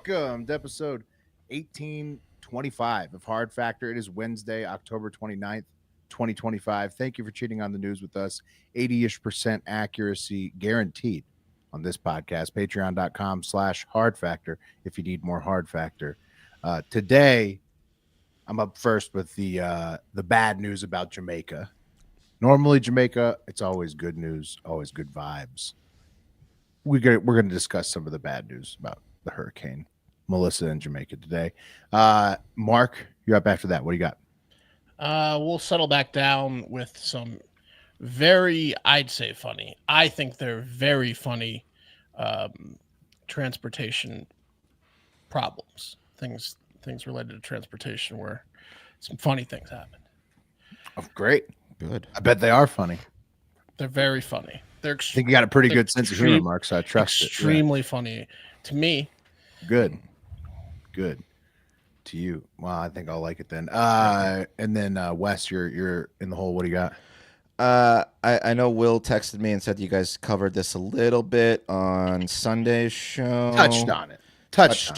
Welcome to episode 1825 of Hard Factor. It is Wednesday, October 29th, 2025. Thank you for cheating on the news with us. 80-ish% accuracy guaranteed on this podcast. Patreon.com/Hard Factor if you need more Hard Factor. Today, I'm up first with the bad news about Jamaica. Normally, Jamaica, it's always good news, always good vibes. We're going to discuss some of the bad news about the hurricane Melissa in Jamaica today. Mark, you're up after that. What do you got? We'll settle back down with some very, I'd say funny. I think they're very funny transportation problems. Things related to transportation where some funny things happen. Oh, great. Good. I bet they are funny. They're very funny. I think you got a pretty good sense of humor, Mark, so I trust it. Extremely funny to me. Good to you. Well, I think I'll like it then. And then Wes, you're in the hole. What do you got? I know Will texted me and said you guys covered this a little bit on Sunday's show. Touched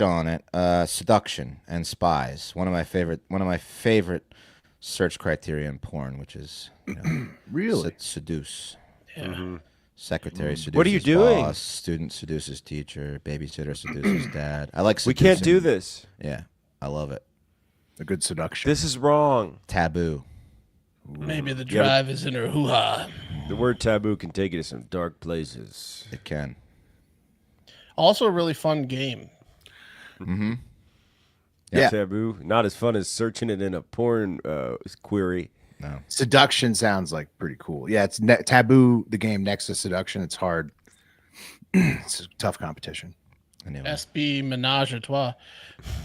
on it. Seduction and spies. One of my favorite search criteria in porn, which is really seduce. Yeah. Mm-hmm. Secretary seduces What are you doing? boss, student seduces teacher, babysitter seduces dad. I like seducing. We can't do this. Yeah, I love it. A good seduction. This is wrong. Taboo. Maybe the drive is in her hoo-ha. The word taboo can take you to some dark places. It can. Also a really fun game. Mm-hmm. Yeah. Taboo. Not as fun as searching it in a porn query. No. Seduction sounds like pretty cool. Yeah, it's Taboo, the game next to Seduction. It's hard. It's a tough competition. Anyway. SB Menage a Trois.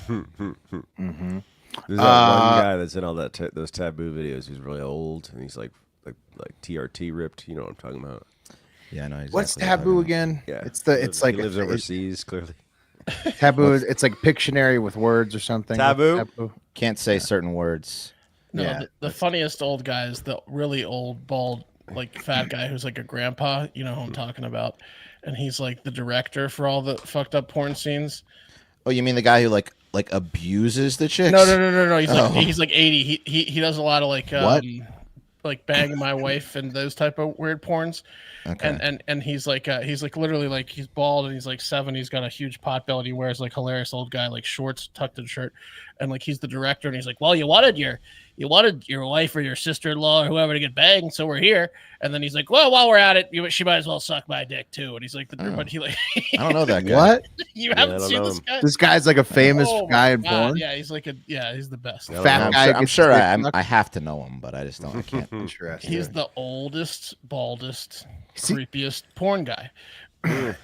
Mm-hmm. There's that one guy that's in all that those taboo videos who's really old and he's like TRT ripped. You know what I'm talking about? Yeah, I know. Exactly What's Taboo again? Yeah, it's like he lives overseas. Clearly, Taboo. It's like Pictionary with words or something. Taboo? Can't say certain words. No, Yeah, the funniest old guy is the really old, bald, like fat guy who's like a grandpa. You know who I'm talking about. And he's like the director for all the fucked up porn scenes. Oh, you mean the guy who like abuses the chicks? No. He's like 80. He does a lot of like like banging my wife and those type of weird porns. Okay. And he's like literally like he's bald and he's like 7. He's got a huge pot belly. He wears like hilarious old guy like shorts tucked in shirt, and like he's the director and he's like, well, you wanted your wife or your sister-in-law or whoever to get banged, so we're here. And then he's like, well, while we're at it, she might as well suck my dick too. And he's like, but he like, I don't know that guy. What? You haven't seen this guy? This guy's like a famous Oh guy my in God. porn. Yeah, he's the best. Fat guy. I'm sure I have to know him, but I just don't. I can't. Interesting. He's the oldest, baldest, creepiest porn guy.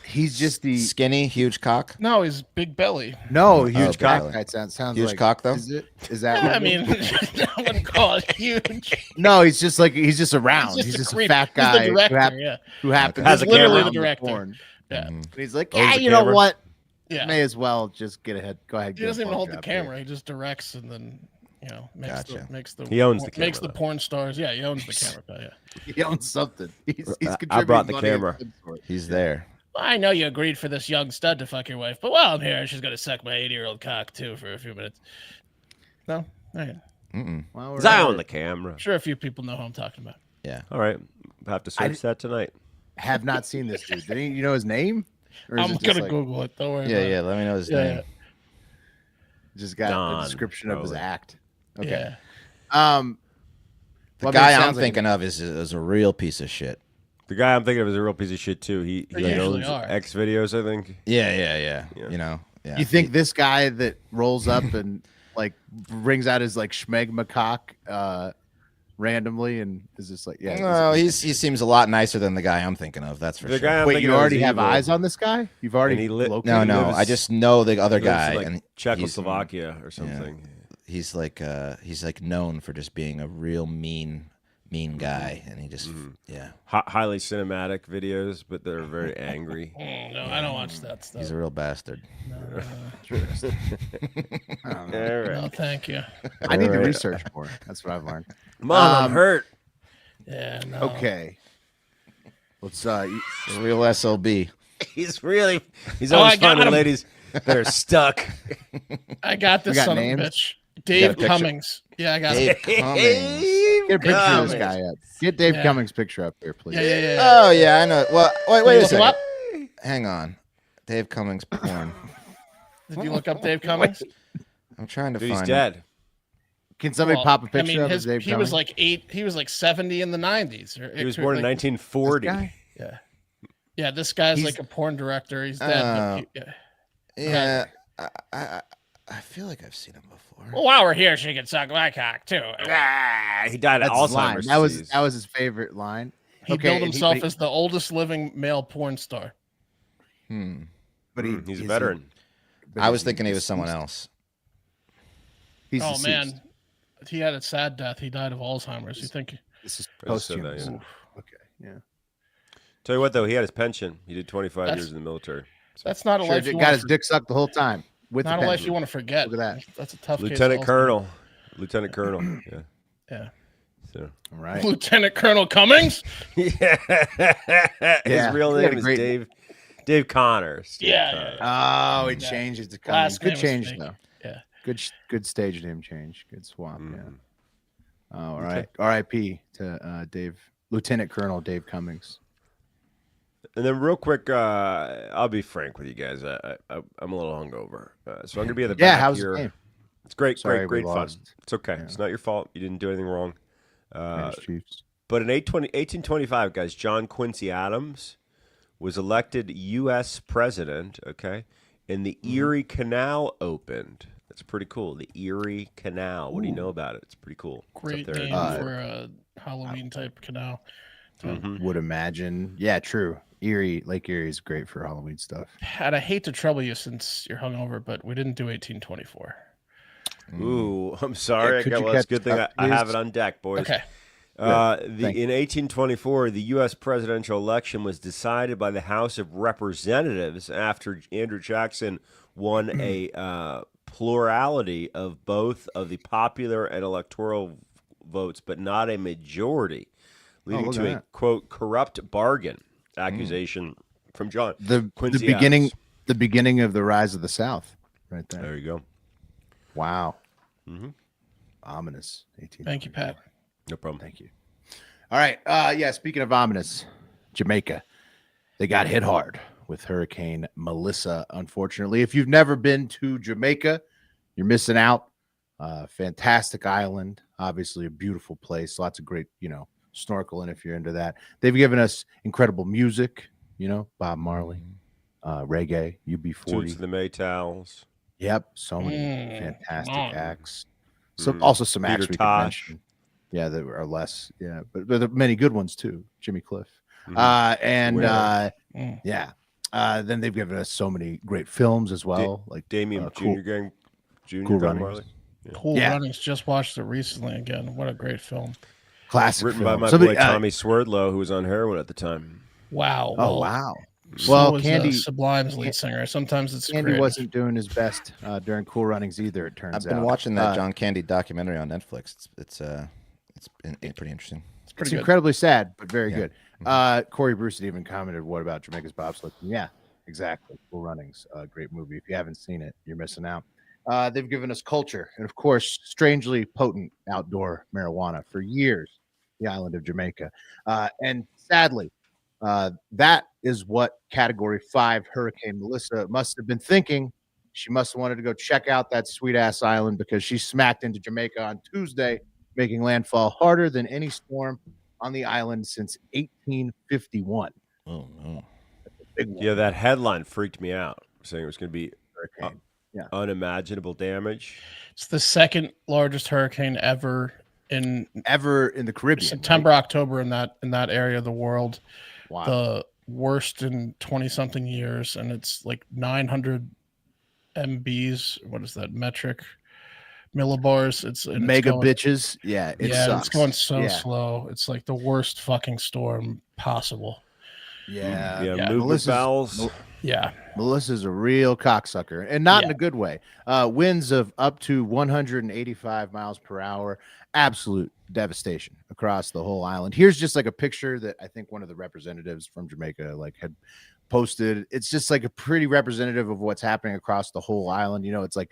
He's just the Skinny, huge cock. No, he's big belly. huge cock. belly. That sounds Huge like cock, though? Is it? Is that? Yeah, what I it mean, is? I wouldn't call it huge. No, he's just around. He's just a creep. fat He's guy the director, who happens Has to a be camera. around The director. porn. Yeah, And he's like, Owns yeah, the you know camera. what? yeah. May as well just get ahead. Go ahead. He doesn't even hold the camera. He just directs and then Gotcha. makes the He owns the makes camera, the porn stars. Yeah, he owns the camera. Yeah. He owns something. He's I brought the contributing money camera. to some sort. He's there. Well, I know you agreed for this young stud to fuck your wife, but while I'm here, she's gonna suck my 80-year-old cock too for a few minutes. No, all right. Well, Is I on the camera? I'm sure a few people know who I'm talking about. Yeah. All right, I have to search that tonight. Have not seen this dude. Did you know his name? Or is I'm it just gonna like- Google it. Don't worry. Yeah, about yeah. It. Let me know his Yeah, name. Just got Don, a description of his probably. act. Okay. Yeah. The well, guy it I'm sounds like- thinking of is a real piece of shit. The guy I'm thinking of is a real piece of shit too. He They usually owns are. X videos, I think. Yeah. Yeah. You know. Yeah. You think this guy that rolls up and like brings out his like schmegma cock randomly and is just like, yeah. No, he seems a lot nicer than the guy I'm thinking of. That's for The sure. guy I'm Wait, thinking you of already is have evil. eyes on this guy? You've already And he lit- located No, him? I just know the other He lives guy, in, like, and Czechoslovakia or something. he's like known for just being a real mean guy, and he just yeah, Highly cinematic videos, but they're very angry. No, I don't watch that stuff. he's a real bastard. All right. No, thank you. I need to Alright. research more. That's what I've learned. Mom, I'm hurt. Yeah. No. Okay. Let's A real SOB. He's Oh, always I got finding him. ladies. that are stuck. I got this got son names? of a bitch. got a Dave picture? Cummings. Yeah, I got Dave it. Cummings. Get a picture of Cummings. this guy up. Get Dave Yeah. Cummings' picture up here, please. Yeah. Oh yeah, I know. Well, wait Did a you look him second. up? Hang on. Dave Cummings porn. Did you look up Dave Cummings? I'm trying to Dude, he's find. dead. Can somebody Well, pop a I picture mean, of his Dave he was Cummings? like 8. He was like 70 in the 90s. He was born in 1940. This guy? Yeah. Yeah, this guy's He's- like a porn director. He's dead. But Yeah, I feel like I've seen him before. well, while we're here, she can suck my cock too. He died of That's his line. Alzheimer's That was disease. his favorite line. He Okay, billed and himself but as the oldest living male porn star. but He's a is veteran. but I is was thinking he was deceased? someone else. He's Oh deceased. man, he had a sad death. He died of Alzheimer's. You think? This is I just said posthumous. that, yeah. Oof. Okay, yeah. Tell you what, though, he had his pension. He did 25 That's- years in the military. That's not a Sure, life you got want his to. dick sucked the whole time with Not the a life pension. you want to forget. Look at that. That's a tough case of Lieutenant Alzheimer's. Colonel. Lieutenant Colonel. Yeah. Yeah. So. All right. Lieutenant Colonel Cummings. Yeah. His Yeah, real he had name a is great- Dave Connors. Dave Yeah, Connors. Oh, he Yeah. changes to Cummings. Last Good name was change fake. though. Yeah. Good stage name change. Good swap. Mhm. Yeah. All right. R.I.P. to Lieutenant Colonel Dave Cummings. And then real quick, I'll be frank with you guys. I'm a little hungover. So I'm going to be at the Yeah, back how's here. the game? It's great, Sorry, we great fun. lost. It's okay. Yeah. It's not your fault. You didn't do anything wrong. Raiders, Chiefs. But in 1825, guys, John Quincy Adams was elected U.S. president, okay? And the Erie Canal opened. That's pretty cool. The Erie Canal. What do you know about it? It's pretty cool. It's up Great there. name for a Halloween type canal. Would imagine. Yeah, true. Lake Erie is great for Halloween stuff. And I hate to trouble you since you're hungover, but we didn't do 1824. Ooh, I'm sorry. Yeah, could you Well, it's a catch good thing up, I have please? it on deck, boys. Okay. Thank In 1824, the U.S. presidential election was decided by the House of Representatives after Andrew Jackson won a plurality of both of the popular and electoral votes, but not a majority, leading look to at a, that. quote, corrupt bargain accusation from John The Quincy beginning Adams. the beginning of the rise of the South, right there. There you go. Wow. Mhm. Ominous. 18. Thank you, Pat. No problem. Thank you. All right. Yeah. Speaking of ominous, Jamaica, they got hit hard with Hurricane Melissa. Unfortunately, if you've never been to Jamaica, you're missing out. Fantastic island, obviously a beautiful place. Lots of great, snorkeling if you're into that. They've given us incredible music. Bob Marley, reggae, Toots UB40. the Maytals. Yep, so many Mm, fantastic come on. acts. Also some Peter acts we could Tosh. mention. Yeah, that are less. Yeah, but there are many good ones too. Jimmy Cliff, Mhm. and Mm. yeah. Then they've given us so many great films as well, like Damien Cool- Jr. Gang. Jr. Cool Don Runnings. Marley. Cool Yeah. Runnings. Just watched it recently again. What a great film. classic Written film. by my Somebody- boy Tommy Swerdlow, who was on heroin at the time. Wow. Oh wow! So Well, was, Candy- Sublime's lead singer. Sometimes it's Andy creative. wasn't doing his best during Cool Runnings either. It turns I've out been watching that Uh, John Candy documentary on Netflix. It's been pretty interesting. It's It's pretty good. incredibly sad, but very Yeah. good. Corey Bruce had even commented, "What about Jamaica's bobsled?" Yeah, exactly. Cool Runnings, great movie. If you haven't seen it, you're missing out. They've given us culture and, of course, strangely potent outdoor marijuana for years. The island of Jamaica, and sadly, that is what Category 5 Hurricane Melissa must have been thinking. She must have wanted to go check out that sweet ass island because she smacked into Jamaica on Tuesday, making landfall harder than any storm on the island since 1851. Oh no! Big one, Yeah, that headline freaked me out, saying it was going to be hurricane. unimaginable damage. It's the second largest hurricane ever in Ever in the Caribbean. September, October in that area of the world. Right? Wow. The worst in 20 something years, and it's like 900 MBs. What is that metric? Millibars. It's Mega going, bitches. Yeah, it yeah, sucks. it's going so yeah. slow. It's like the worst fucking storm possible. Yeah. Yeah, yeah. movement Melissa's- bowels. Yeah, Melissa's a real cocksucker, and not in Yeah. a good way. Winds of up to 185 miles per hour. Absolute devastation across the whole island. Here's just like a picture that I think one of the representatives from Jamaica had posted. It's just like a pretty representative of what's happening across the whole island. You know, it's like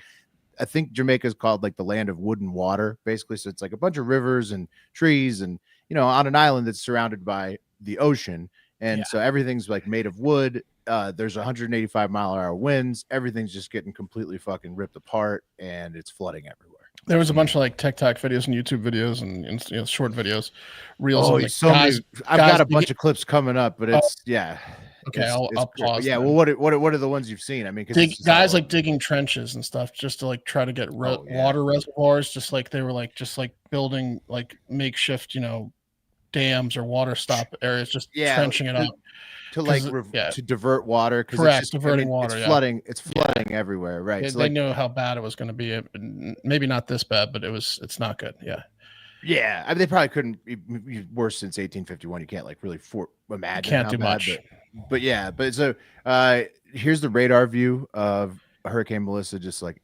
I think Jamaica is called like the land of wood and water, basically. So it's like a bunch of rivers and trees, and you know, on an island that's surrounded by the ocean, and so everything's like made of wood. There's 185-mile-an-hour winds. Everything's just getting completely fucking ripped apart, and it's flooding everywhere. There was a bunch of like TikTok videos and YouTube videos and you know, short videos, reels. Oh, of, like, so guys, I've got a bunch of clips coming up, but it's okay, it's I'll great. pause. Yeah, then. well, what are the ones you've seen? I mean, 'cause it's just guys all like digging trenches and stuff just to like try to get Oh, yeah. water reservoirs, just like they were like building like makeshift, you know, dams or water stop areas, just trenching it out to like 'cause to divert water, because Correct, it's just, diverting I mean, water, It's yeah. flooding. It's flooding everywhere, right? They, So they like, knew how bad it was going to be. Maybe not this bad, but it's not good. Yeah, yeah, I mean, they probably couldn't be worse since 1851. You can't like really imagine. can't how do bad, much. but yeah, but so here's the radar view of Hurricane Melissa, just like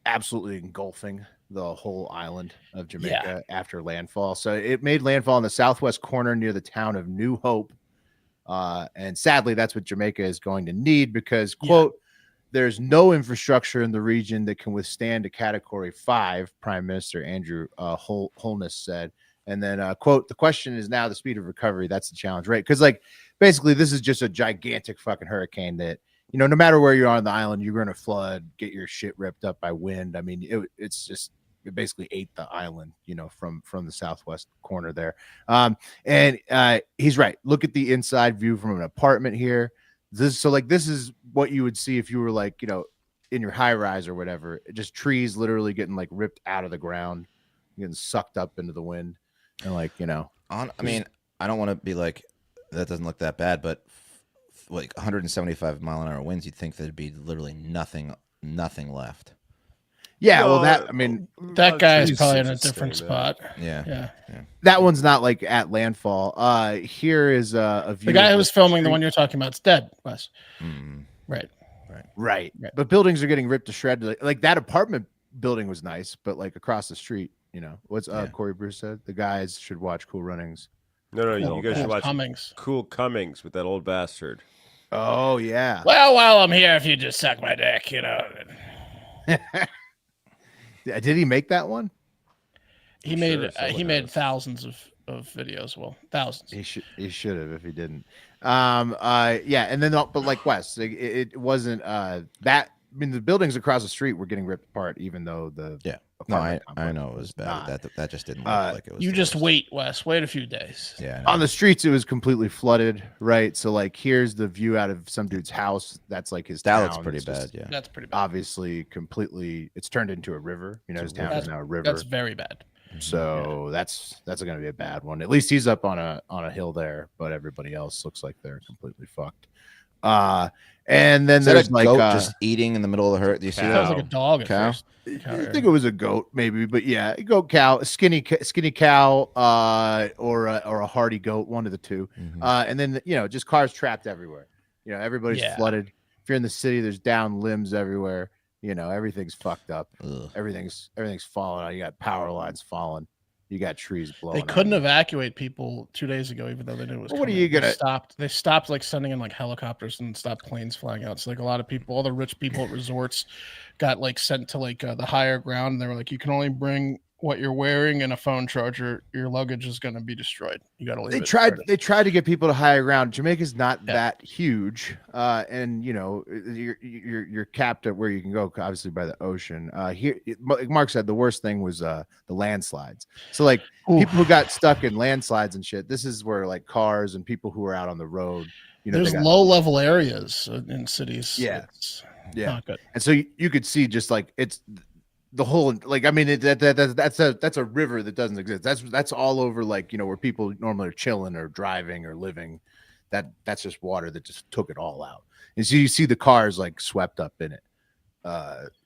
absolutely engulfing the whole island of Jamaica after landfall. So it made landfall in the southwest corner near the town of New Hope. And sadly, that's what Jamaica is going to need because, quote, there's no infrastructure in the region that can withstand a Category 5, Prime Minister Andrew Holness said. And then, quote, the question is now the speed of recovery. That's the challenge, right? Because, like, basically, this is just a gigantic fucking hurricane that, you know, no matter where you are on the island, you're going to flood, get your shit ripped up by wind. I mean, it basically ate the island, you know, from the southwest corner there. And he's right. Look at the inside view from an apartment here. This is what you would see if you were like, you know, in your high rise or whatever. Just trees literally getting like ripped out of the ground, getting sucked up into the wind, and like, you know. I mean, I don't want to be like that doesn't look that bad, but like 175-mile-an-hour winds, you'd think there'd be literally nothing left. Yeah, well, that, I mean, that guy is trees probably in a just stay different there. spot. Yeah. that one's not like at landfall. Here is a view. The guy of who was filming the one you're talking about is dead, Wes. Mm. Right. Right. Right. But buildings are getting ripped to shreds. Like that apartment building was nice, but like across the street, you know, what's Corey Bruce said? The guys should watch Cool Runnings. No, you guys should watch Cummings. Cool Cummings with that old bastard. Oh yeah. Well, while I'm here, if you just suck my dick, you know. Yeah, did he make that one? He made thousands of videos. Well, thousands. He should have if he didn't. Yeah, and then but like Wes, it wasn't that. I mean, the buildings across the street were getting ripped apart, even though the No, apartment I complex know it was bad. not. That just didn't look like it was. You the just worst. wait, Wes. Wait a few days. Yeah. I know. On the streets, it was completely flooded, right? So like, here's the view out of some dude's house. That's like his That town. looks pretty It's bad. just Yeah. That's pretty bad. Obviously, completely. It's turned into a river. You know, his town is now a river. That's very bad. So that's going to be a bad one. At least he's up on a hill there, but everybody else looks like they're completely fucked. And then Is that there's a like goat just eating in the middle of the herd? Do you see That that? was like a dog at Cow? first. I think it was a goat, maybe, but yeah, a goat, cow, skinny cow, or a hardy goat, one of the two. Mhm. And then just cars trapped everywhere. You know, everybody's flooded. If you're in the city, there's down limbs everywhere. You know, everything's fucked up. Ugh. Everything's falling out. You got power lines falling. You got trees blowing. They couldn't out. evacuate people 2 days ago, even though they knew it was. Well, what are coming. you gonna- They stopped like sending in like helicopters and stopped planes flying out. So like a lot of people, all the rich people at resorts, got like sent to like the higher ground. And they were like, you can only bring what you're wearing and a phone charger. Your luggage is going to be destroyed. You got to leave. They tried to get people to higher ground. Jamaica's not that huge, and you're capped at where you can go, obviously by the ocean. Here, like Mark said, the worst thing was the landslides. So like people who got stuck in landslides and shit. This is where like cars and people who are out on the road. You know, there's low level areas in cities. Yeah. It's Yeah. not good. And so you could see just like it's the whole, like, I mean, that's a river that doesn't exist. That's all over, like, you know, where people normally are chilling or driving or living. That's just water that just took it all out. And so you see the cars like swept up in it.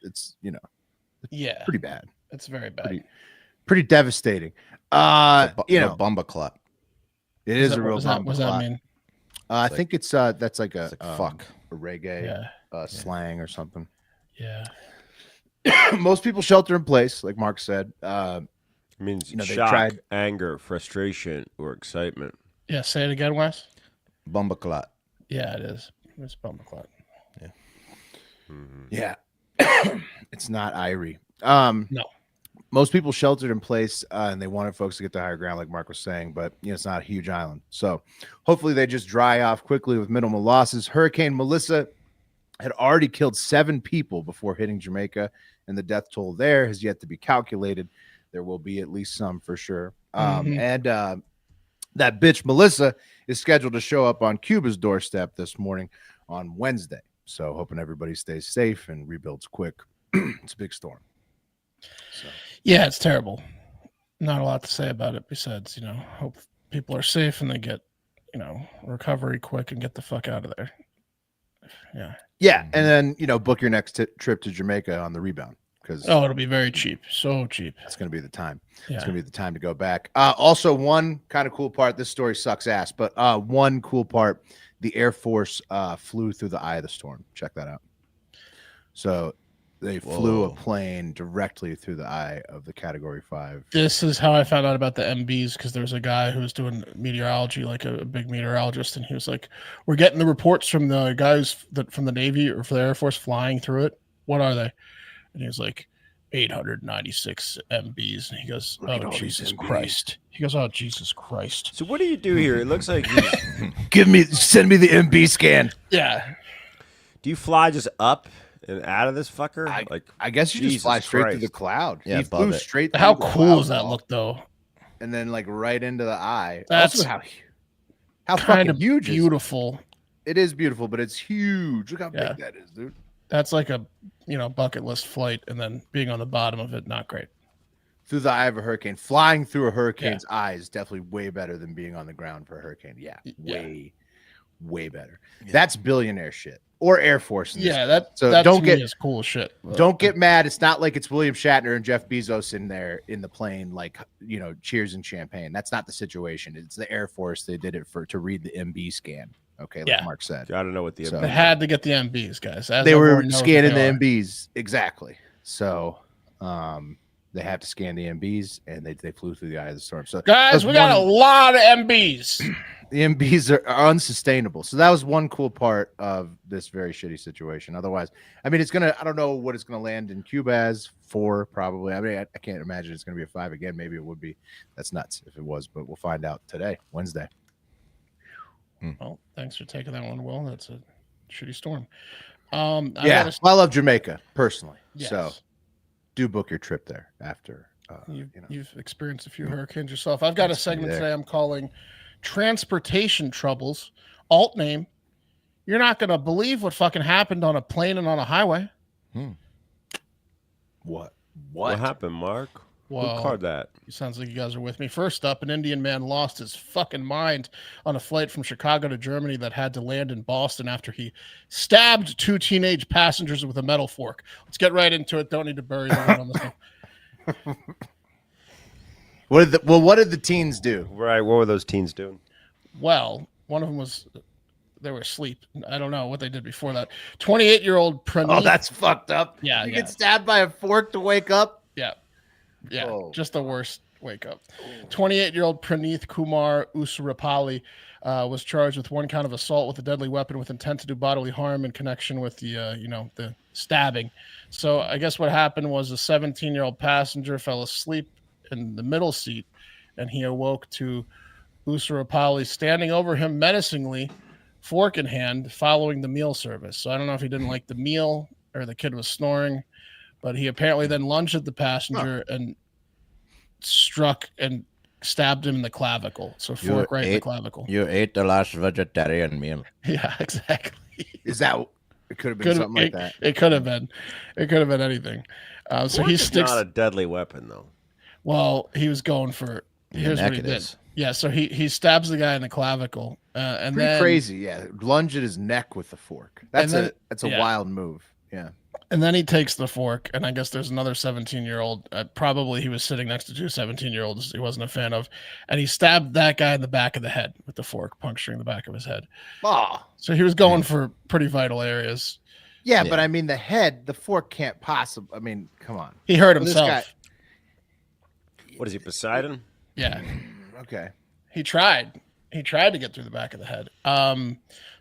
It's, pretty bad. It's very bad. Pretty devastating. The Bumba Clot. It is a real What does bomb. that mean? I think it's that's like It's like fuck. a reggae slang or something. Yeah. Most people shelter in place, like Mark said. It means they shock, tried- anger, frustration, or excitement. Yeah. Say it again, Wes. Bumba Clot. Yeah, it is. It's Bumbleclot. Yeah. It's not Irie. No. Most people sheltered in place and they wanted folks to get to higher ground, like Mark was saying, but it's not a huge island. So hopefully they just dry off quickly with minimal losses. Hurricane Melissa had already killed 7 people before hitting Jamaica, and the death toll there has yet to be calculated. There will be at least some for sure. And that bitch Melissa is scheduled to show up on Cuba's doorstep this morning on Wednesday. So hoping everybody stays safe and rebuilds quick. It's a big storm. So. Yeah, it's terrible. Not a lot to say about it besides, hope people are safe and they get, recovery quick and get the fuck out of there. Yeah. Yeah, and then book your next trip to Jamaica on the rebound because it'll be very cheap, so cheap. That's going to be the time. Yeah. It's going to be the time to go back. Also, one kind of cool part. This story sucks ass, but one cool part: the Air Force flew through the eye of the storm. Check that out. So they flew a plane directly through the eye of the Category 5. This is how I found out about the MBs, because there was a guy who was doing meteorology, like a big meteorologist, and he was like, "We're getting the reports from the guys from the Navy or for the Air Force flying through it. What are they?" And he was like, 896 MBs. And he goes, "Oh, Jesus Christ." He goes, "Oh, Jesus Christ." So what do you do here? It looks like Send me the MB scan. Yeah. Do you fly just up and out of this fucker? I guess you just fly straight through the cloud. Yeah, he flew straight through How the cool cloud does that wall, look, though? and then right into the eye. That's also, how kind fucking of huge beautiful. It is beautiful, but it's huge. Look how big that is, dude. That's like a bucket list flight, and then being on the bottom of it, not great. Through the eye of a hurricane, flying through a hurricane's eye is definitely way better than being on the ground for a hurricane. Yeah, way better. Yeah. That's billionaire shit or Air Force. That don't get is cool shit. Don't get mad. It's not like it's William Shatner and Jeff Bezos in there in the plane, cheers and champagne. That's not the situation. It's the Air Force. They did it to read the MB scan. Okay, like Mark said. I don't know what the they had to get the MBs, guys. They were scanning the MBs exactly. So, they have to scan the MBs, and they flew through the eye of the storm. So, guys, we got a lot of MBs. The MBs are unsustainable. So that was one cool part of this very shitty situation. Otherwise, I mean, I don't know what it's gonna land in Cuba as 4, probably. I mean, I can't imagine it's gonna be a 5 again. Maybe it would be. That's nuts if it was, but we'll find out today, Wednesday. Well, thanks for taking that one, Will. That's a shitty storm. I love Jamaica personally. Yes. So do book your trip there after. You've experienced a few hurricanes yourself. I've got a segment today I'm calling Transportation Troubles. Alt name. You're not going to believe what fucking happened on a plane and on a highway. What happened, Mark? Well, who called that? Sounds like you guys are with me. First up, an Indian man lost his fucking mind on a flight from Chicago to Germany that had to land in Boston after he stabbed 2 teenage passengers with a metal fork. Let's get right into it. Don't need to bury the lead on this one. What did the teens do? Right, what were those teens doing? Well, one of them they were asleep. I don't know what they did before that. 28-year-old Praneeth. Oh, that's fucked up. Yeah, you get stabbed by a fork to wake up. Yeah, just the worst wake up. 28-year-old Praneeth Kumar Usarapalli was charged with 1 count of assault with a deadly weapon with intent to do bodily harm in connection with the stabbing. So I guess what happened was a 17-year-old passenger fell asleep in the middle seat, and he awoke to Usarapalli standing over him menacingly, fork in hand, following the meal service. So I don't know if he didn't like the meal or the kid was snoring, but he apparently then lunged at the passenger and struck and stabbed him in the clavicle. So fork right in the clavicle. You ate the last vegetarian meal. Yeah, exactly. Is that? It could have been something like that. It could have been. It could have been anything. So he sticks. Not a deadly weapon, though. Well, he was going for. Here's what he did. Yeah, so he stabs the guy in the clavicle, and pretty then crazy. Yeah, lunge at his neck with the fork. That's a wild move. Yeah. And then he takes the fork, and I guess there's another 17-year-old. Probably he was sitting next to 2 17-year-olds he wasn't a fan of, and he stabbed that guy in the back of the head with the fork, puncturing the back of his head. Oh. So he was going for pretty vital areas. Yeah, but I mean, the fork can't possibly. I mean, come on. He hurt himself. What is he, Poseidon? Yeah. Okay. He tried. He tried to get through the back of the head.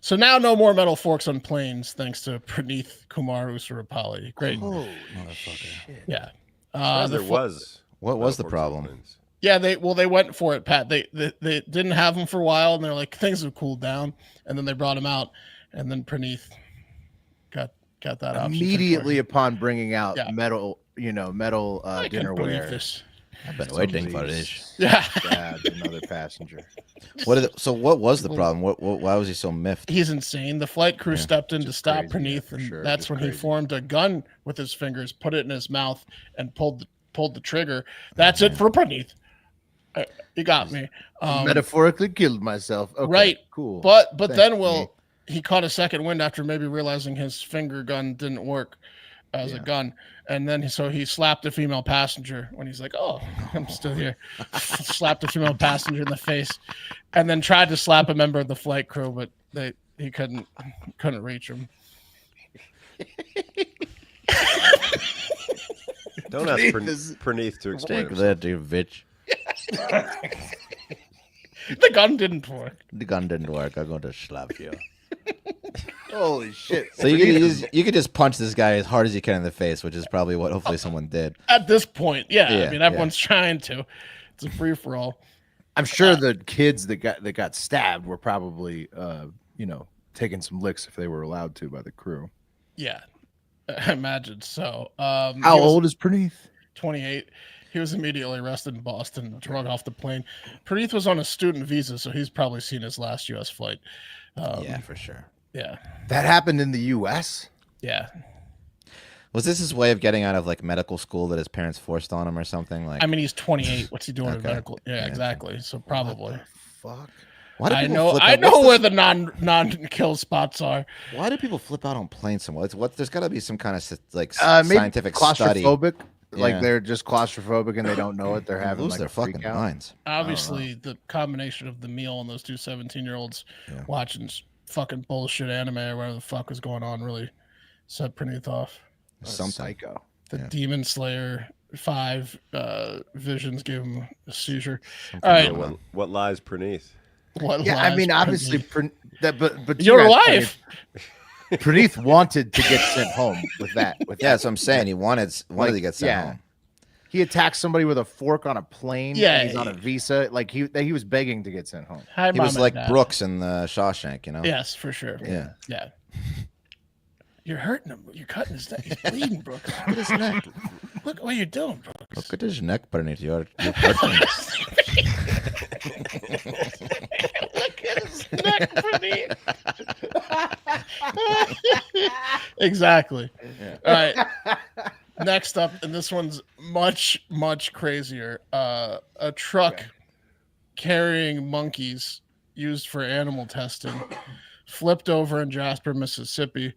So now no more metal forks on planes, thanks to Praneeth Kumar Usarapalli. Great. Oh, Motherfucker. Yeah. There was. What was the Forks problem? Plains. Yeah, they went for it, Pat. They didn't have him for a while, and they're like, things have cooled down, and then they brought him out, and then Praneeth got that option immediately upon bringing out Yeah. metal I can't believe dinnerware. this. I've been waiting for this. Yeah. Stabbed another passenger. So what was the problem? Why was he so miffed? He's insane. The flight crew Yeah. stepped in to Just stop crazy, yeah, Praneeth, for and sure. that's Just when he crazy. formed a gun with his fingers, put it in his mouth, and pulled the trigger. That's it for Praneeth. You got me. Metaphorically killed myself. Okay, Right. Cool. But Thanks, then he caught a second wind after maybe realizing his finger gun didn't work as a Yeah. gun, and then he slapped a female passenger when he's like, "Oh, I'm still here." Slapped a female passenger in the face, and then tried to slap a member of the flight crew, but he couldn't reach him. Don't ask Praneeth Praneeth to explain. Take himself. that, you bitch. The gun didn't work. The gun didn't work. I'm going to slap you. Holy shit. So you could just punch this guy as hard as you can in the face, which is probably what hopefully someone did. At this point, yeah. Yeah, I mean, everyone's trying to. It's a free for all. I'm sure the kids that got stabbed were probably taking some licks if they were allowed to by the crew. Yeah, I imagine so. How He was old is Praneeth? 28. He was immediately arrested in Boston and drug off the plane. Praneeth was on a student visa, so he's probably seen his last U.S. flight. Yeah, for sure. Yeah. That happened in the U.S. Yeah. Was this his way of getting out of like medical school that his parents forced on him or something? Like, I mean, he's 28. What's he doing in Okay. medical? Yeah, exactly. So probably. Fuck. why do I people know. flip I out? know What's where the non-kill spots are. Why do people flip out on planes so much? There's got to be some kind of Maybe scientific study. claustrophobic. Yeah. Like they're just claustrophobic and they don't know it. They're They having lose like their a freak fucking out. minds. Obviously, the combination of the meal and those two 17-year-olds Yeah. watching fucking bullshit anime or whatever the fuck was going on really set Praneeth off. What a Something. psycho. The Yeah. Demon Slayer 5 visions gave him a seizure. Something All right. going Yeah, on. what lies Praneeth? What Yeah, I lies mean, obviously, Praneeth- but Your you guys- wife. Praneeth wanted to get sent home with that. Yeah, that's what I'm saying. He wanted to get sent yeah. home. He attacked somebody with a fork on a plane. Yeah, and he's on a visa. Like he was begging to get sent home. Hi, He Mom was and like Dad. Brooks in the Shawshank, you know? Yes, for sure. Yeah. Yeah. You're hurting him. You're cutting his neck. He's bleeding, Brooks. Look at his neck. Look what you're doing, Brooks. Look at his neck, Praneeth. You're hurting him. Look at his neck, Praneeth. Exactly. All right. Next up, and this one's much, much crazier. A truck carrying monkeys used for animal testing flipped over in Jasper, Mississippi,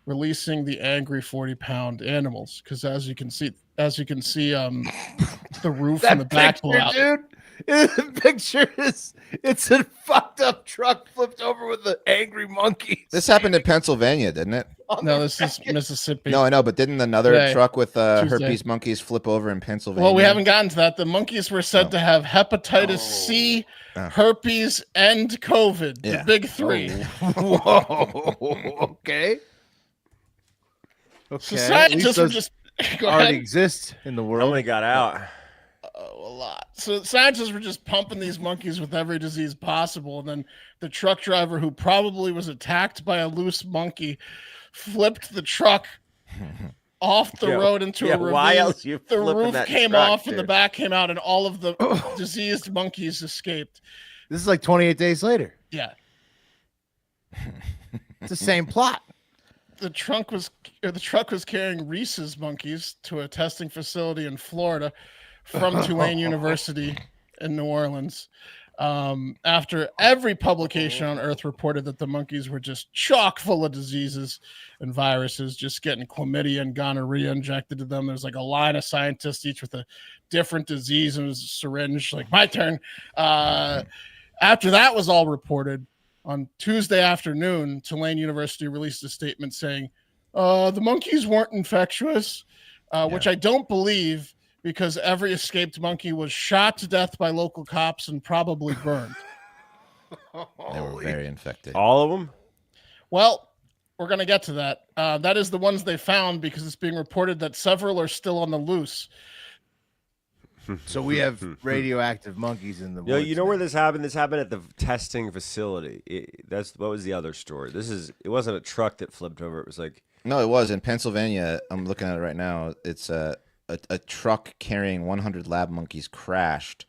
releasing the angry 40-pound animals. Because as you can see, the roof and the back blew out. dude. The picture it's a fucked up truck flipped over with the angry monkeys. This happened in Pennsylvania, didn't it? No, this is Mississippi. No, I know, but didn't another Today. truck with Tuesday. herpes monkeys flip over in Pennsylvania? Well, we haven't gotten to that. The monkeys were said Oh. to have hepatitis C, herpes, and COVID. Yeah. The big three. Whoa. Okay. So Okay. At least scientists were those just go already ahead. exist in the How world. many got out? A lot. So scientists were just pumping these monkeys with every disease possible, and then the truck driver, who probably was attacked by a loose monkey, flipped the truck off the Yeah, road into yeah, a ravine. why else you The flipping roof that came truck, off and the dude? back came out, and all of the diseased monkeys escaped. This is like 28 days later. Yeah. It's the same plot. The truck was carrying Reese's monkeys to a testing facility in Florida from Tulane University in New Orleans. After every publication on Earth reported that the monkeys were just chock full of diseases and viruses, just getting chlamydia and gonorrhea injected to them. There's like a line of scientists, each with a different disease and a syringe. Like, my turn. After that was all reported, on Tuesday afternoon, Tulane University released a statement saying the monkeys weren't infectious, which I don't believe, because every escaped monkey was shot to death by local cops and probably burned. They were very infected. All of them? Well, we're going to get to that. That is the ones they found because it's being reported that several are still on the loose. So we have radioactive monkeys in the Yo, woods. you know where now. this happened? This happened at the testing facility. What was the other story? It wasn't a truck that flipped over. It was like No, it was in Pennsylvania. I'm looking at it right now. It's a truck carrying 100 lab monkeys crashed,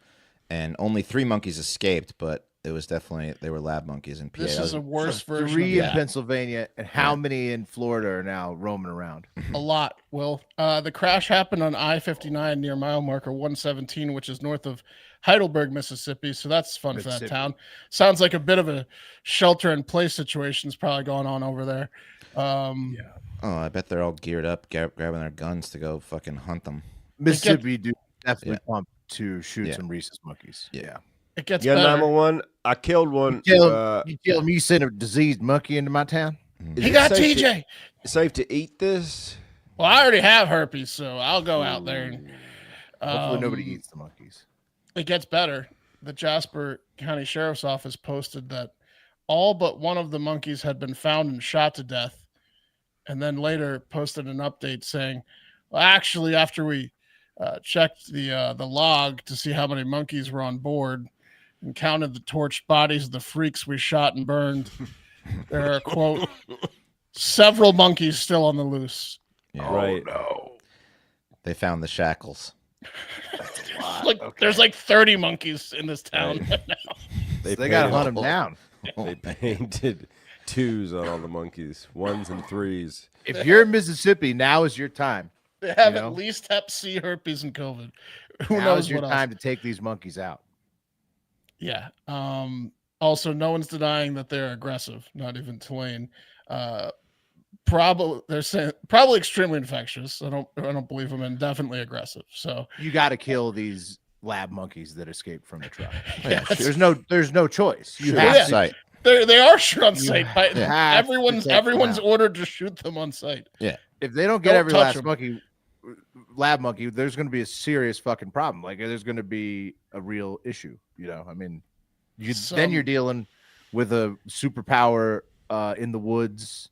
and only 3 monkeys escaped. But it was definitely they were lab monkeys in PA. This is a worse version. 3 of in that. Pennsylvania, and how many in Florida are now roaming around? A lot. Well, the crash happened on I-59 near mile marker 117, which is north of Heidelberg, Mississippi. So that's fun for that Mississippi. town. Sounds like a bit of a shelter-in-place situation is probably going on over there. Oh, I bet they're all geared up, grabbing their guns to go fucking hunt them. Mississippi do definitely pumped to shoot Yeah. some rhesus monkeys. Yeah. It gets yeah, better. 911. I killed one. You tell me you sent a diseased monkey into my town? Is He it got safe TJ. safe to eat this? Well, I already have herpes, so I'll go out there. And, Hopefully nobody um, eats the monkeys. It gets better. The Jasper County Sheriff's Office posted that all but one of the monkeys had been found and shot to death, and then later posted an update saying, well, actually, after we checked the log to see how many monkeys were on board and counted the torched bodies of the freaks we shot and burned, there are, quote, several monkeys still on the loose. Yeah. Right. No. They found the shackles. Like, there's like 30 monkeys in this town Right. now. They got to painted- hunt them down. They painted 2s on all the monkeys, 1s and 3s. If you're in Mississippi, now is your time. They have You know? at least Hep C, herpes, and COVID. Who Now knows is your what time else? to take these monkeys out. Yeah. Also, no one's denying that they're aggressive. Not even Tulane. Probably they're saying probably extremely infectious. I don't believe them, and definitely aggressive. So You got to kill these lab monkeys that escaped from the truck. yeah, There's no choice. You Shoot have on Yeah. to. sight. they are sure on You site. have to Everyone's take them out. ordered to shoot them on site. If they don't get Don't every touch last 'em. monkey, lab monkey, there's going to be a serious fucking problem. Like there's going to be a real issue. You know, I mean, then you're dealing with a superpower in the woods.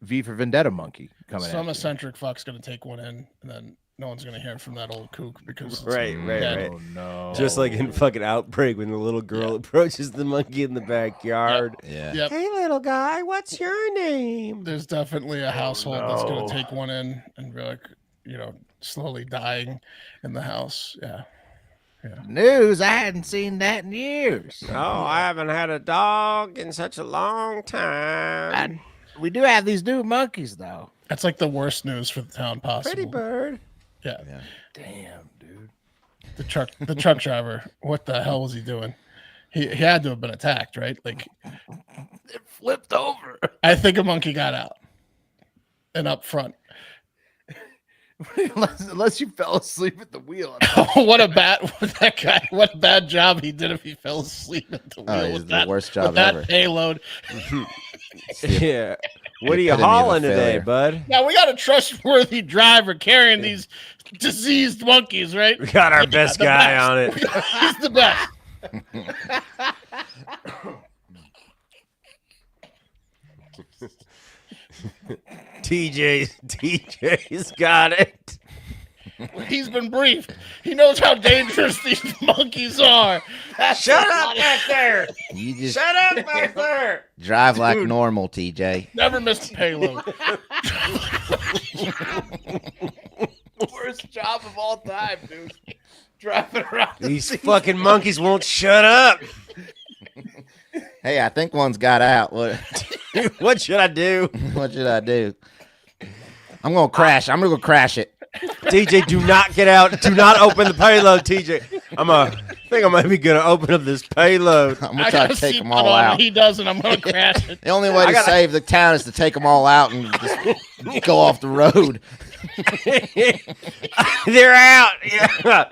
V for Vendetta monkey coming Some at you. eccentric fuck's gonna take one in, and then no one's gonna hear from that old kook because it's Right, dead. Oh no! Just like in fucking Outbreak when the little girl approaches the monkey in the backyard. Yeah. Yep. Hey, little guy, what's your name? There's definitely a household that's no. gonna take one in and be like, slowly dying in the house. Yeah. News. I hadn't seen that in years. Oh, I haven't had a dog in such a long time. We do have these new monkeys though. That's like the worst news for the town possible. Pretty bird. Yeah. Yeah. Damn, dude. The truck driver, what the hell was he doing? He had to have been attacked, right? Like It flipped over. I think a monkey got out and up front. unless you fell asleep at the wheel. What a bad job he did if he fell asleep at the wheel Oh, he's with the that, worst with job that ever. payload. Yeah. What are you epitome of a hauling today, failure. bud? Now we got a trustworthy driver carrying these diseased monkeys, right? We got our best the guy best. on it. He's the best. TJ's got it. He's been briefed. He knows how dangerous these monkeys are. Shut up back there. You just Shut up back there. drive like normal, TJ. Never missed a payload. Worst job of all time, dude. Driving around. These fucking monkeys won't shut up. Hey, I think one's got out. What? What should I do? What should I do? I'm gonna crash. I'm gonna go crash it. TJ, do not get out. Do not open the payload, TJ. I think I might be gonna open up this payload. I'm gonna I try got to a take them seatbelt all on, out. He doesn't. I'm going to crash it. The only way I to gotta- save the town is to take them all out and just go off the road. They're out. Yeah.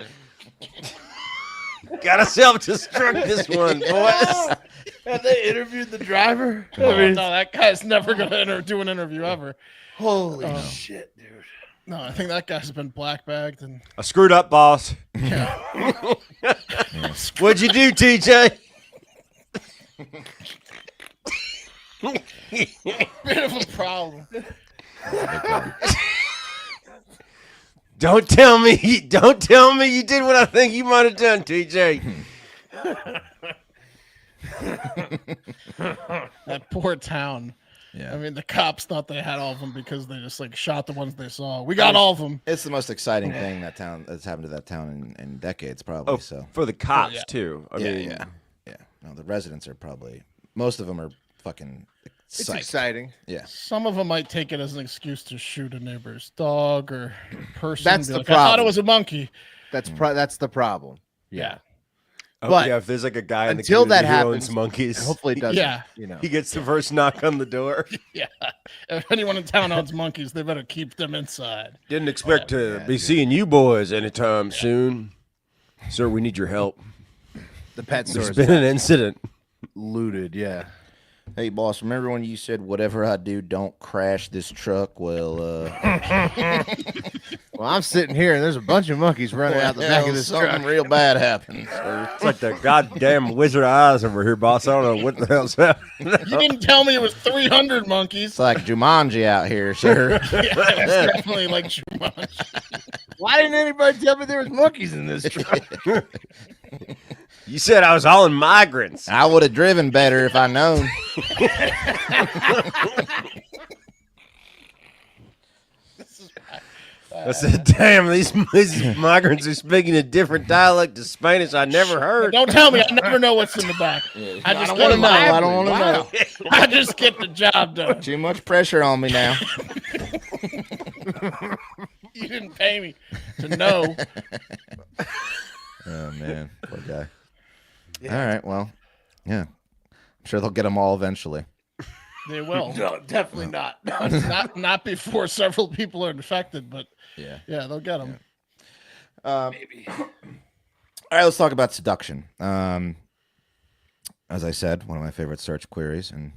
Gotta self-destruct this one, boys. Have they interviewed the driver? Oh, no, that guy's never going to do an interview ever. Holy Oh. shit, dude. No, I think that guy's been black bagged and I screwed up, boss. What'd you do, TJ? Bit of a problem. Don't tell me you did what I think you might have done, TJ. That poor town. Yeah. I mean, the cops thought they had all of them because they just like shot the ones they saw. We got all of them. It's the most exciting thing that's happened to that town in decades, probably. Oh, So for the cops yeah. too. I yeah, mean, yeah. No, the residents are probably most of them are fucking It's psyched. exciting. Yeah, Some of them might take it as an excuse to shoot a neighbor's dog or person. That's Be the like, I thought it problem. was a monkey. That's the problem. Yeah. Oh, But yeah, if there's like a guy in the until that community who owns happens, monkeys, Hopefully it doesn't. Yeah. You know. he gets the first knock on the door. Yeah. If anyone in town owns monkeys, they better keep them inside. Didn't expect to Yeah, be seeing you boys anytime soon. Sir, we need your help. The pet store There's is been an incident. looted. Yeah. Hey, boss, remember when you said, whatever I do, don't crash this truck? Well, Well, I'm sitting here and there's a bunch of monkeys running out the back of this something truck. real bad happened, sir. It's like the goddamn Wizard of Oz over here, boss. I don't know what the hell's happening. You didn't tell me it was 300 monkeys. It's like Jumanji out here, sir. Yeah, it's definitely like Jumanji. Why didn't anybody tell me there was monkeys in this truck? You said I was hauling migrants. I would have driven better if I known. I said, damn, these migrants are speaking a different dialect of Spanish I never heard. Don't tell me. I never know what's in the back. I just don't get wanna a know. I vibe. don't wanna know. I just get the job done. Too much pressure on me now. You didn't pay me to know. Oh, man. Poor guy. All right, well, yeah. I'm sure they'll get them all eventually. They will. No, definitely not. Not before several people are infected, but Yeah. yeah, they'll get them. Maybe. All right, let's talk about seduction. As I said, one of my favorite search queries in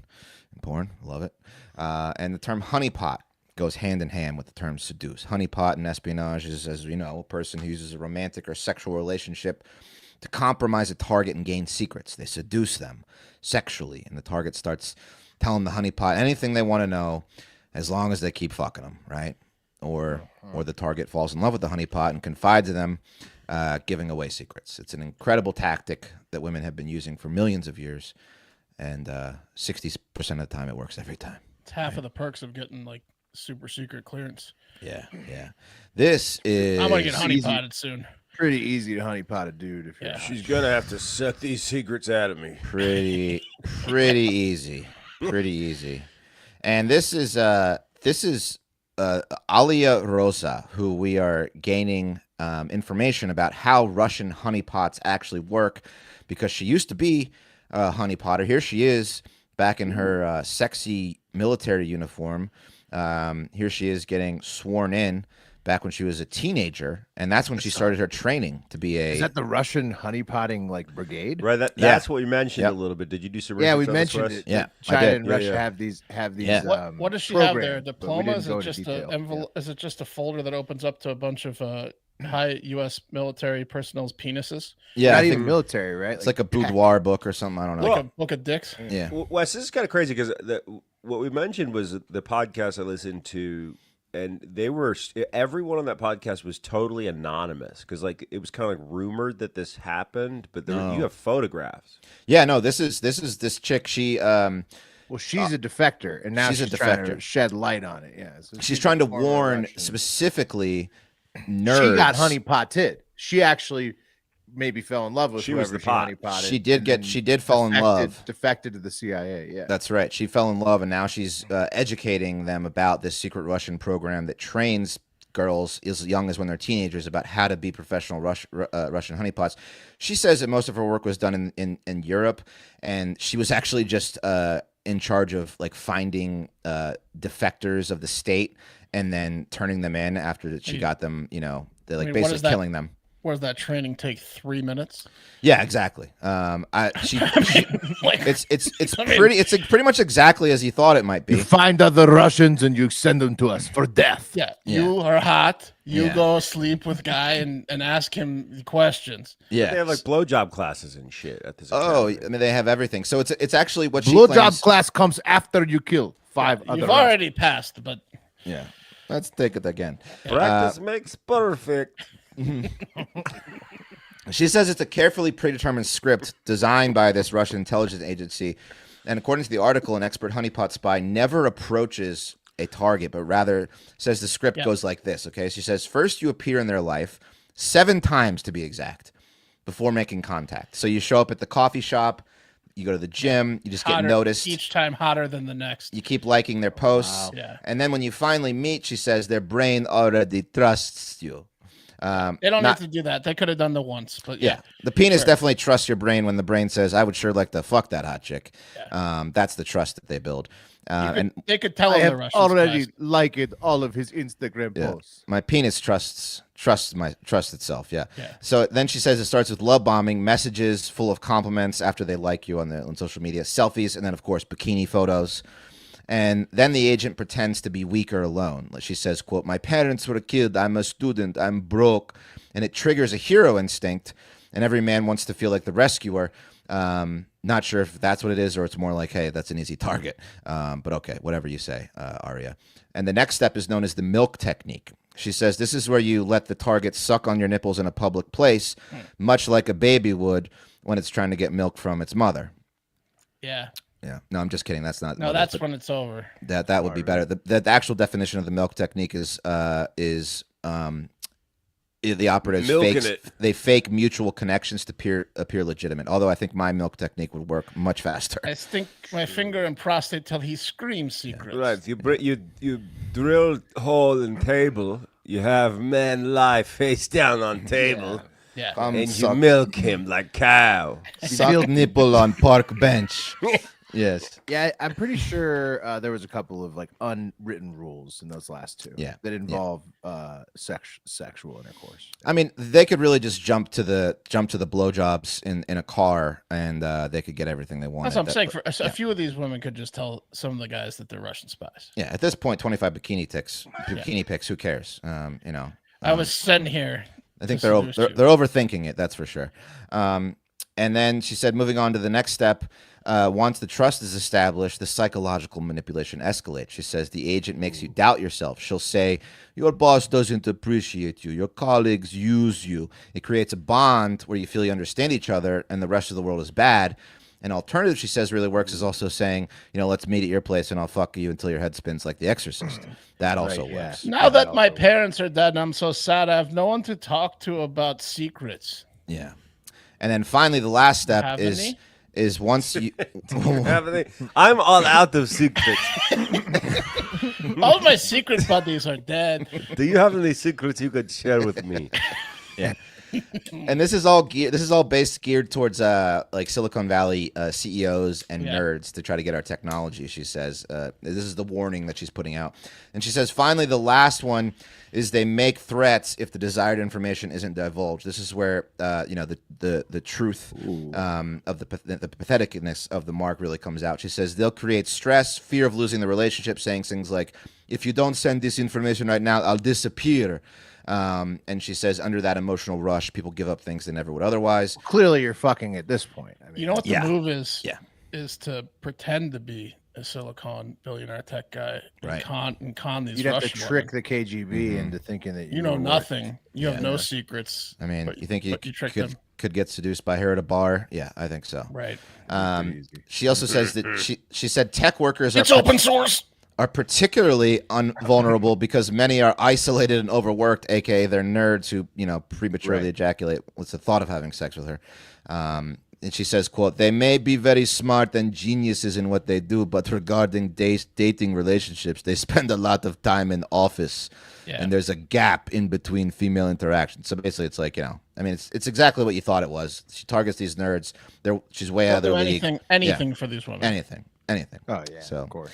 porn. Love it. And the term honeypot goes hand in hand with the term seduce. Honeypot in espionage is, as we know, a person who uses a romantic or sexual relationship to compromise a target and gain secrets. They seduce them sexually, and the target starts telling the honeypot anything they want to know as long as they keep fucking them, right? Or the target falls in love with the honeypot and confides to them, giving away secrets. It's an incredible tactic that women have been using for millions of years, and 60% of the time it works every time. It's half of the perks of getting like super secret clearance. Yeah, yeah. This is I'm gonna get easy. honeypotted soon. Pretty easy to honeypot a dude if you're Yeah. She's going to have to suck these secrets out of me. pretty easy. Pretty easy. And this is Alia Rosa, who we are gaining information about how Russian honeypots actually work, because she used to be a honeypotter. Here she is back in her sexy military uniform. Here she is getting sworn in back when she was a teenager, and that's when she started her training to be a. Is that the Russian honeypotting like brigade? Right, that's what we mentioned Yep. a little bit. Did you do some Yeah, research we on this, mentioned Russ? it. Yeah, that I China did. and Yeah, Russia yeah. have these Yeah. What does she have there? A programs, but we diploma? didn't Is go it into just detail. an envelope? Is it just a folder that opens up to a bunch of high U.S. military personnel's penises? Yeah, Not I even think military, right? it's like a boudoir book or something. I don't know. Like a book of dicks? Yeah. Well, Wes, this is kind of crazy because what we mentioned was the podcast I listened to, and everyone on that podcast was totally anonymous because like it was kind of like rumored that this happened, but you have photographs. Yeah, no, this is this chick. She well, she's a defector, and now she's she's, a trying to defector. shed light on it. Yeah, so she's trying to a former warn Russian. specifically nerds. She got honeypotted. She actually maybe fell in love with She was whoever the pot. honeypotted. She did and she did fall in love. Defected to the CIA. Yeah, That's right. She fell in love, and now she's educating them about this secret Russian program that trains girls as young as when they're teenagers about how to be professional Russian honeypots. She says that most of her work was done in Europe, and she was actually just in charge of like finding defectors of the state and then turning them in after she got them. You know, they're like what basically is that? killing them. Whereas that training take 3 minutes. Yeah, exactly. Like, It's I mean- pretty much exactly as you thought it might You be. find other Russians and you send them to us for death. yeah, Yeah. you are hot. You Yeah. go sleep with guy and ask him questions. Yeah. They have like blowjob classes and shit at this. Oh, academy. I mean, they have everything. So it's actually what she Blowjob claims. class comes after you kill 5 other You've Russians. already passed, but Yeah. Let's take it again. Practice makes perfect. She says it's a carefully predetermined script designed by this Russian intelligence agency. And according to the article, an expert honeypot spy never approaches a target, but rather says the script Yeah. goes like this. Okay. She says, first you appear in their life 7 times to be exact before making contact. So you show up at the coffee shop, you go to the gym, you just get hotter, noticed. each time hotter than the next. You keep liking their posts. Yeah. And then when you finally meet, she says their brain already trusts you. They don't not- need to do that. They could have done the once, but Yeah. The penis Sure. definitely trusts your brain when the brain says, I would sure like to fuck that hot chick. That's the trust that they build. And they could tell I him the have Russians. already guys. liked all of his Instagram yeah, posts. my penis trusts itself. Yeah. Yeah. So then she says it starts with love bombing, messages full of compliments after they like you on social media, selfies, and then of course bikini photos. And then the agent pretends to be weak or alone. She says, quote, my parents were killed. I'm a student. I'm broke. And it triggers a hero instinct. And every man wants to feel like the rescuer. Not sure if that's what it is or it's more like, hey, that's an easy target. But okay, whatever you say, Arya. And the next step is known as the milk technique. She says this is where you let the target suck on your nipples in a public place, much like a baby would when it's trying to get milk from its mother. Yeah. Yeah. No, I'm just kidding. That's not. No, mother, that's but when it's over. that would be better. The actual definition of the milk technique is the operatives Milking fakes, it. they fake mutual connections to appear legitimate. Although I think my milk technique would work much faster. I stink my finger and prostate till he screams secrets. Right, you drill hole in table. You have man lie face down on table, Yeah. and you Suck, milk him like cow. suck nipple on park bench. Yes. Yeah, I'm pretty sure there was a couple of like unwritten rules in those last 2. Yeah, that involve sexual intercourse. I mean, they could really just jump to the blowjobs in a car, and they could get everything they wanted. That's what I'm That- saying. For a few of these women could just tell some of the guys that they're Russian spies. Yeah, at this point, 25 bikini pics. Who cares? I was sent here. I think to they're seduce you. they're overthinking it. That's for sure. And then she said, moving on to the next step. Once the trust is established, the psychological manipulation escalates. She says the agent makes you doubt yourself. She'll say, your boss doesn't appreciate you. Your colleagues use you. It creates a bond where you feel you understand each other and the rest of the world is bad. An alternative, she says, really works is also saying, let's meet at your place and I'll fuck you until your head spins like The Exorcist. That also Right, yeah. works. Now that my parents are dead and I'm so sad, I have no one to talk to about secrets. Yeah. And then finally, the last step Have is any? is once you I'm all out of secrets. All my secret buddies are dead. Do you have any secrets you could share with me? and this is all geared towards like Silicon Valley CEOs and Yeah. nerds to try to get our technology. She says this is the warning that she's putting out, and she says finally the last one is they make threats if the desired information isn't divulged. This is where the truth of the patheticness of the mark really comes out. She says they'll create stress, fear of losing the relationship, saying things like, "If you don't send this information right now, I'll disappear." And she says under that emotional rush, people give up things they never would otherwise. Clearly, you're fucking at this point. I mean, You know what the Yeah. move is? Yeah. Is to pretend to be a Silicon billionaire tech guy Right. and con these you'd have to Russian trick women. the KGB into thinking that You know were nothing. You have Yeah. no secrets. I mean, but- you think you but tricked could them. could get seduced by her at a bar? Yeah, I think so. Right. pretty easy. She also says that she said tech workers It's are open source. are particularly vulnerable because many are isolated and overworked, aka they're nerds who prematurely Right. ejaculate with the thought of having sex with her. and she says, quote, they may be very smart and geniuses in what they do, but regarding dating relationships, they spend a lot of time in office. Yeah. And there's a gap in between female interactions. So basically, it's like, you know, I mean, it's exactly what you thought it was. She targets these nerds. She's way out of their league. Anything for these women. Anything. Oh yeah, So, of course.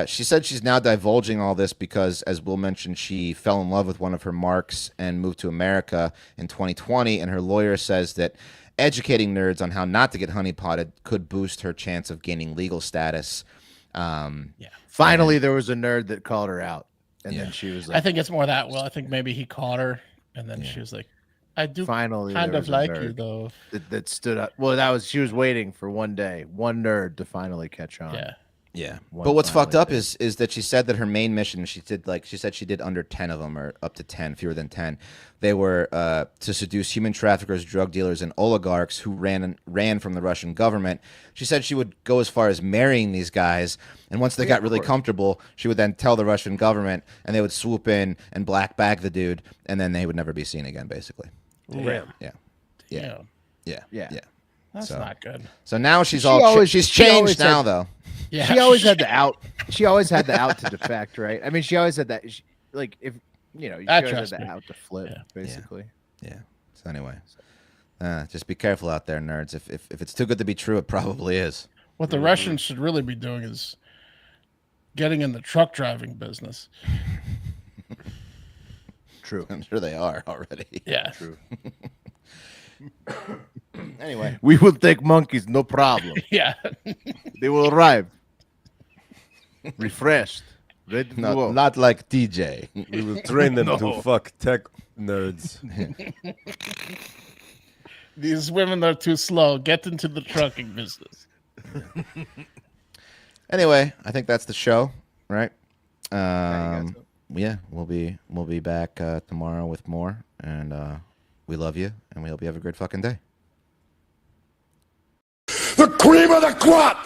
She said she's now divulging all this because, as Will mentioned, she fell in love with one of her marks and moved to America in 2020. And her lawyer says that educating nerds on how not to get honeypotted could boost her chance of gaining legal status. Finally, there was a nerd that called her out, and then she was like, I think it's more that. Well, I think maybe he caught her, and then she was like, "I do finally kind there of was a like nerd you, though." that stood up. Well, she was waiting for one nerd to finally catch on. Yeah. Yeah, One but what's fucked finally up is that she said that her main mission, she said she did under 10 of them, or up to 10, fewer than 10. They were to seduce human traffickers, drug dealers, and oligarchs who ran from the Russian government. She said she would go as far as marrying these guys, and once they got really comfortable, she would then tell the Russian government, and they would swoop in and black bag the dude, and then they would never be seen again, basically. Damn. Yeah. That's not good. So now she's She all always- she's she always changed now, had- though. Yeah. She always had the out. She always had the out to defect, right? I mean, she always had that. Like if she always had trust the me. out to flip, Yeah. basically. Yeah. So anyway, just be careful out there, nerds. If it's too good to be true, it probably is. What the Russians should really be doing is getting in the truck driving business. True. I'm sure they are already. Yeah. True. Anyway, We will take monkeys, no problem. Yeah. They will arrive refreshed, ready to go. not like DJ. We will train them to fuck tech nerds. These women are too slow. Get into the trucking business. Anyway, I think that's the show, right? Yeah, Yeah, we'll be back tomorrow with more, and we love you, and we hope you have a great fucking day. The cream of the crop!